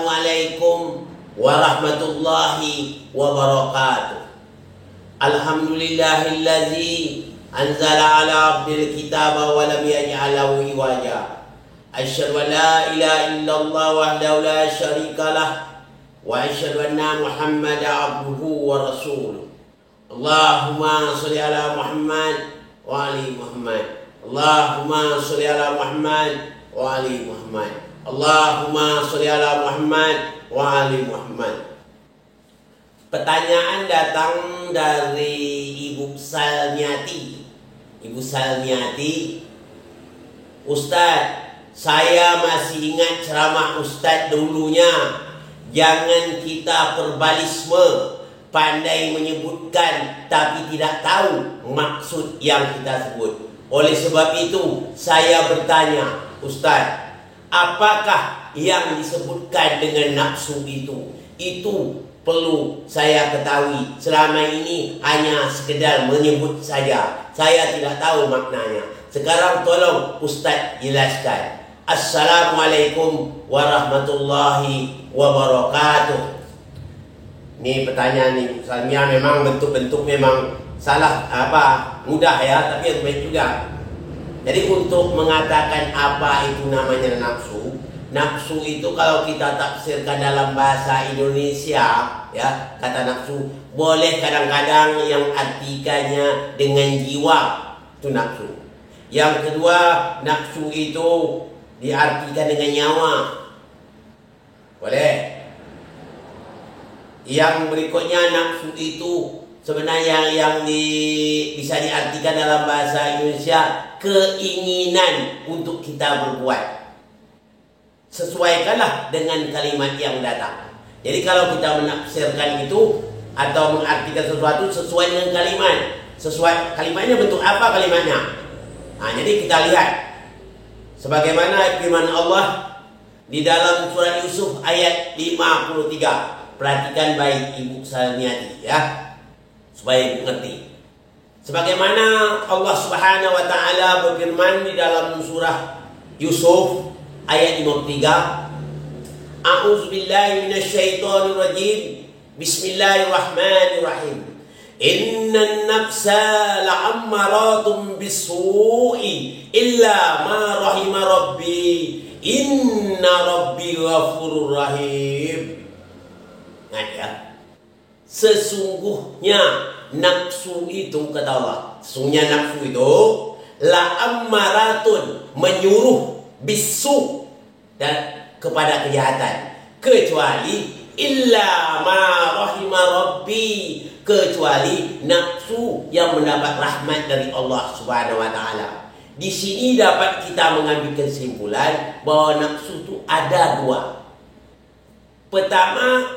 Assalamualaikum warahmatullahi wabarakatuh. Alhamdulillahillazi anzala ala abdil kitaba wa lam yaj'alahu iwaja. Asyhadu an la ilaha illallah wahdahu la syarika lah wa asyhadu anna Muhammadan abduhu wa rasuluh. Allahumma shalli ala Muhammad wa ali Muhammad. Allahumma shalli ala Muhammad wa ali Muhammad. Allahumma sholli ala Muhammad wa ali Muhammad. Pertanyaan datang dari Ibu Salmiati. Ibu Salmiati, Ustaz, saya masih ingat ceramah Ustaz dulunya. Jangan kita verbalisme, pandai menyebutkan tapi tidak tahu maksud yang kita sebut. Oleh sebab itu saya bertanya, Ustaz, apakah yang disebutkan dengan nafsu itu? Itu perlu saya ketahui. Selama ini hanya sekedar menyebut saja. Saya tidak tahu maknanya. Sekarang tolong Ustaz jelaskan. Assalamualaikum warahmatullahi wabarakatuh. Ini pertanyaan nih, misalnya memang bentuk-bentuk memang salah mudah ya, tapi yang baik juga. Jadi untuk mengatakan apa itu namanya nafsu, nafsu itu kalau kita tafsirkan dalam bahasa Indonesia, ya, kata nafsu boleh kadang-kadang yang artikannya dengan jiwa, itu nafsu. Yang kedua, nafsu itu diartikan dengan nyawa, boleh. Yang berikutnya, nafsu itu sebenarnya yang bisa diartikan dalam bahasa Indonesia keinginan untuk kita berbuat. Sesuaikanlah dengan kalimat yang datang. Jadi kalau kita menafsirkan itu atau mengartikan sesuatu sesuai dengan kalimat, sesuai kalimatnya, bentuk apa kalimatnya. Nah, jadi kita lihat sebagaimana firman Allah di dalam surat Yusuf ayat 53. Perhatikan baik Ibu Salmiati ya, supaya mengerti. Sebagaimana Allah Subhanahu wa taala berfirman di dalam surah Yusuf ayat 53, A'udzubillahi minasyaitonir rajim. Bismillahirrahmanirrahim. Innan nafsa la'ammaratun bisu'i illa ma rahima rabbi. Inna rabbi ghafurur rahim. Nah ya, sesungguhnya nafsu itu, kata Allah, sesungguhnya nafsu itu la'ammaratun, menyuruh, bisu, dan kepada kejahatan, kecuali illa ma rahima rabbi, kecuali nafsu yang mendapat rahmat dari Allah Subhanahu wa taala. Di sini dapat kita mengambil kesimpulan bahwa nafsu itu ada dua. Pertama,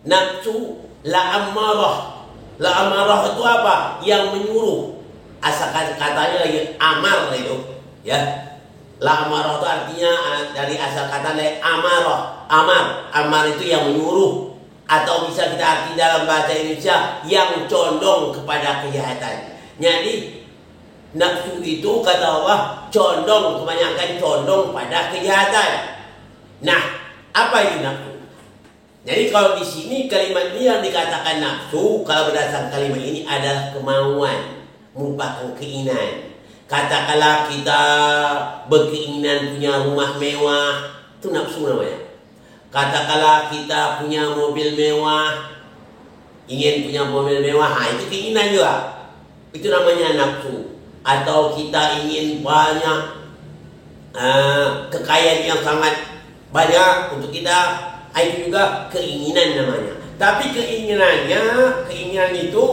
nafsu la'ammarah. La'ammarah itu apa? Yang menyuruh. Asal katanya lagi amar itu, ya. La'ammarah itu artinya dari asal kata amarah. Amar itu yang menyuruh, atau bisa kita arti dalam bahasa Indonesia yang condong kepada kejahatan. Jadi nafsu itu, kata Allah, condong, kebanyakan condong pada kejahatan. Nah, apa itu nafsu? Jadi kalau di sini kalimat ini yang dikatakan nafsu, kalau berdasarkan kalimat ini adalah kemauan, merupakan keinginan. Katakanlah kita berkeinginan punya rumah mewah, itu nafsu namanya. Katakanlah kita punya mobil mewah, ingin punya mobil mewah, itu keinginan juga. Itu namanya nafsu. Atau kita ingin banyak kekayaan yang sangat banyak untuk kita, itu juga keinginan namanya. Tapi keinginan itu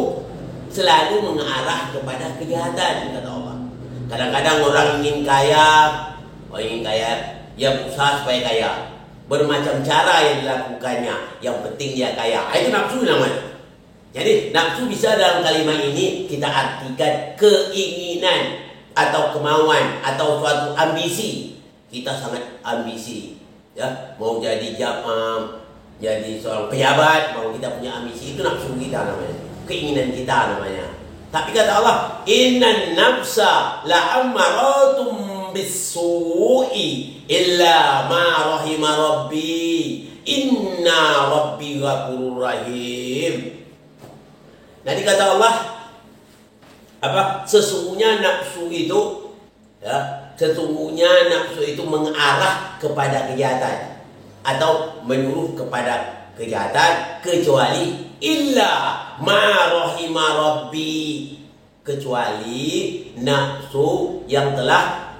selalu mengarah kepada kejahatan, kata Allah. Kadang-kadang orang ingin kaya, dia berusaha supaya kaya. Bermacam cara yang dilakukannya, yang penting dia kaya. Itu nafsu namanya. Jadi nafsu bisa dalam kalimat ini kita artikan keinginan atau kemauan atau suatu ambisi. Kita sangat ambisi, ya, mau jadi jadi seorang pejabat, mau kita punya ambisi, itu nafsu kita namanya, keinginan kita namanya. Tapi kata Allah, innan nafsa la'ammaratun bis-su'i illa ma rahima rabbi. Inna rabbi ghafurur rahim. Nanti kata Allah apa? Sesungguhnya nafsu itu sesungguhnya nafsu itu mengarah kepada kejahatan atau menyuruh kepada kejahatan, kecuali illa ma rahima rabbi, kecuali nafsu yang telah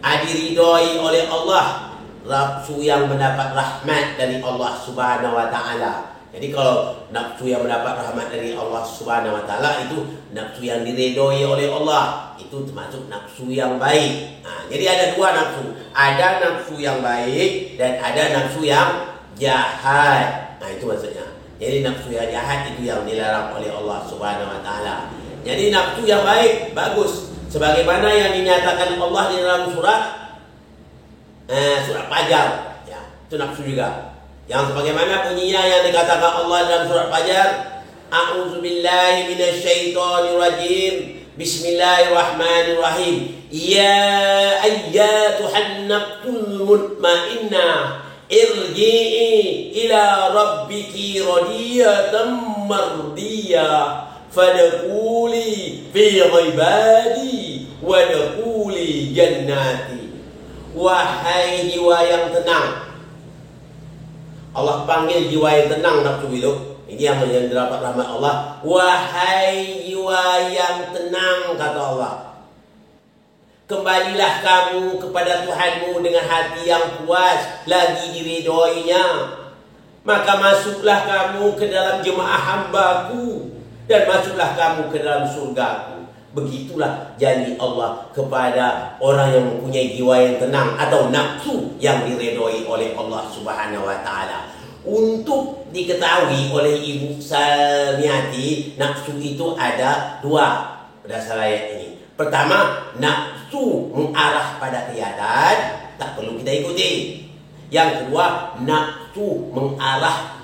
diridhoi oleh Allah, nafsu yang mendapat rahmat dari Allah Subhanahu wa taala. Jadi kalau nafsu yang mendapat rahmat dari Allah Subhanahu wa taala itu nafsu yang diridhoi oleh Allah, itu termasuk nafsu yang baik. Nah, jadi ada dua nafsu, ada nafsu yang baik dan ada nafsu yang jahat. Nah, itu maksudnya. Jadi nafsu yang jahat itu yang dilarang oleh Allah Subhanahu wa taala. Jadi nafsu yang baik bagus, sebagaimana yang dinyatakan Allah di dalam surat Fajar, ya, itu nafsu juga. Yang sebagaimana bunyinya yang dikatakan Allah dalam surat Fajar, A'udzubillahi minasyaitonir rajim. Bismillahirrahmanirrahim. Ya ayyatuhan nafsul mutmainnah, irji'i ila rabbiki radiyatan mardiyah, fadkhuli fi ibadi wadkhuli jannati. Wahai jiwa yang tenang, Allah panggil jiwa yang tenang nafsu itu. Ini yang mendapat rahmat Allah. Wahai jiwa yang tenang, kata Allah, kembalilah kamu kepada Tuhanmu dengan hati yang puas, lagi diridhoinya. Maka masuklah kamu ke dalam jemaah hambaku, dan masuklah kamu ke dalam surgaku. Begitulah janji Allah kepada orang yang mempunyai jiwa yang tenang atau nafsu yang diridhoi oleh Allah Subhanahu wa taala. Untuk diketahui oleh Ibu Salmiati, nafsu itu ada dua berdasar ayat ini. Pertama, nafsu mengarah pada kejahatan, tak perlu kita ikuti. Yang kedua, nafsu mengarah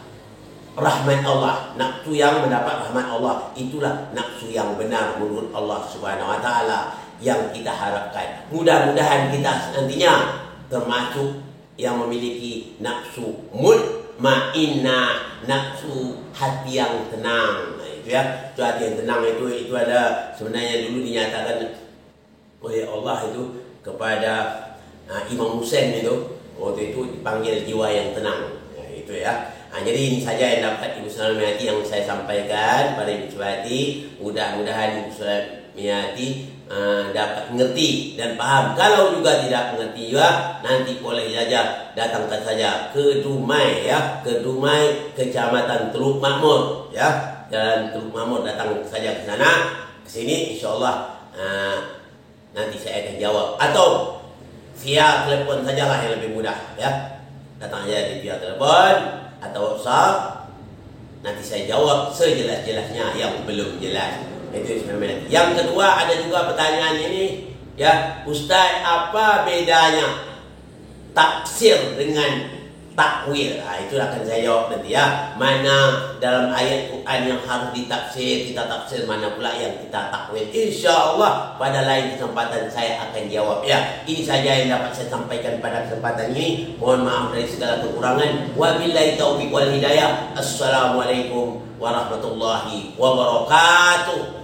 rahmat Allah, nafsu yang mendapat rahmat Allah. Itulah nafsu yang benar menurut Allah Subhanahu wa taala yang kita harapkan. Mudah-mudahan kita nantinya termasuk yang memiliki nafsu mutmainnah, nafsu hati yang tenang. Nah, itu ya, itu hati yang tenang itu ada sebenarnya dulu dinyatakan oleh Allah itu kepada Imam Husain itu, waktu itu dipanggil jiwa yang tenang. Ya, itu ya. Nah, jadi ini saja yang dapat Ibu Salmiati yang saya sampaikan pada Ibu Salmiati. Mudah-mudahan Ibu Salmiati dapat mengerti dan paham. Kalau juga tidak mengerti juga, nanti boleh saja datangkan saja ke Dumai, ya, ke Dumai, Kecamatan Teluk Makmur, ya, dan Teluk Makmur, datang saja ke sana, ke sini, insyaallah nanti saya akan jawab, atau via telepon sajalah yang lebih mudah, ya, datang aja di via telepon atau WhatsApp, nanti saya jawab sejelas-jelasnya yang belum jelas. Itu sebenarnya. Yang kedua, ada juga pertanyaan ini, ya, Ustaz, apa bedanya tafsir dengan takwil? Nah, itu akan saya jawab nanti, ya. Mana dalam ayat Quran yang harus ditafsir, kita tafsir, mana pula yang kita takwil. InsyaAllah pada lain kesempatan saya akan jawab, ya. Ini saja yang dapat saya sampaikan pada kesempatan ini. Mohon maaf dari segala kekurangan. Wabillahi taufiq wal hidayah. Assalamualaikum warahmatullahi wabarakatuh.